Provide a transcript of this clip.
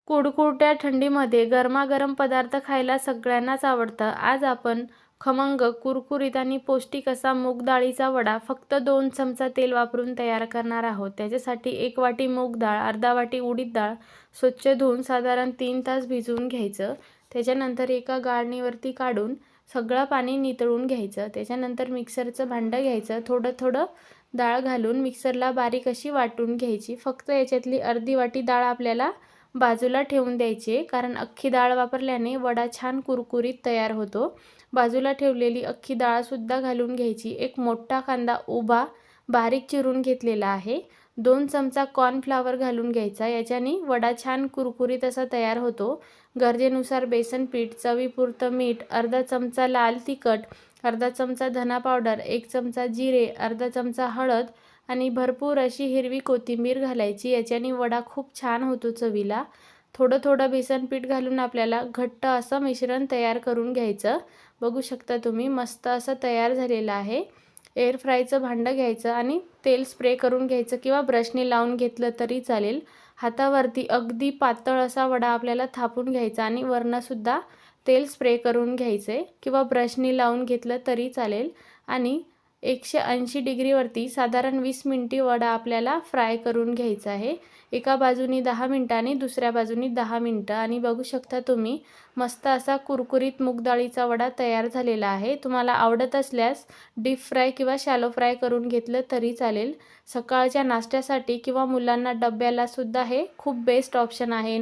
कुडकुडत्या थंडीमध्ये गरमागरम पदार्थ खायला सगळ्यांनाच आवडतं. आज आपण खमंग, कुरकुरीत आणि पौष्टिक असा मूग डाळीचा वडा फक्त 2 चमचा तेल वापरून तयार करणार आहोत. त्याच्यासाठी 1 वाटी मूग डाळ, अर्धा वाटी उडीद डाळ स्वच्छ धुवून साधारण 3 तास भिजवून घ्यायचं. त्याच्यानंतर एका गाळणीवरती काढून सगळं पाणी नितळून घ्यायचं. त्याच्यानंतर मिक्सरचं भांडं घ्यायचं. थोडं थोडं डाळ घालून मिक्सरला बारीक अशी वाटून घ्यायची. फक्त याच्यातली अर्धी वाटी डाळ आपल्याला बाजूला ठेवून द्यायचे, कारण अख्खी डाळ वापरल्याने वडा छान कुरकुरीत तयार होतो. बाजूला ठेवलेली अख्खी डाळसुद्धा घालून घ्यायची. एक मोठा कांदा उभा बारीक चिरून घेतलेला आहे. 2 चमचा कॉर्नफ्लॉवर घालून घ्यायचा. याच्याने वडा छान कुरकुरीत असा तयार होतो. गरजेनुसार बेसन पीठ, चवीपुरतं मीठ, अर्धा चमचा लाल तिखट, अर्धा चमचा धना पावडर, 1 चमचा जिरे, अर्धा चमचा हळद आणि भरपूर अशी हिरवी कोथिंबीर घालायची. याच्याने वडा खूप छान होतो चवीला. थोडं थोडं बेसन पीठ घालून आपल्याला घट्ट असं मिश्रण तयार करून घ्यायचं. बघू शकता तुम्ही मस्त असं तयार झालेलं आहे. एअर फ्रायचं भांडं घ्यायचं आणि तेल स्प्रे करून घ्यायचं किंवा ब्रशने लावून घेतलं तरी चालेल. हातावरती अगदी पातळ असा वडा आपल्याला थापून घ्यायचा आणि वरनंसुद्धा तेल स्प्रे करून घ्यायचे किंवा ब्रशने लावून घेतलं तरी चालेल. आणि 180 डिग्रीवरती साधारण 20 मिनिटे वडा आपल्याला फ्राय करून घ्यायचा आहे. एका बाजूनी 10 मिनिटं आणि दुसऱ्या बाजूनी 10 मिनिटं. आणि बघू शकता तुम्ही मस्त असा कुरकुरीत मूग डाळीचा वडा तयार झालेला आहे. तुम्हाला आवडत असल्यास डीप फ्राय किंवा शॅलो फ्राय करून घेतलं तरी चालेल. सकाळच्या नाश्त्यासाठी किंवा मुलांना डब्याला सुद्धा हे खूप बेस्ट ऑप्शन आहे.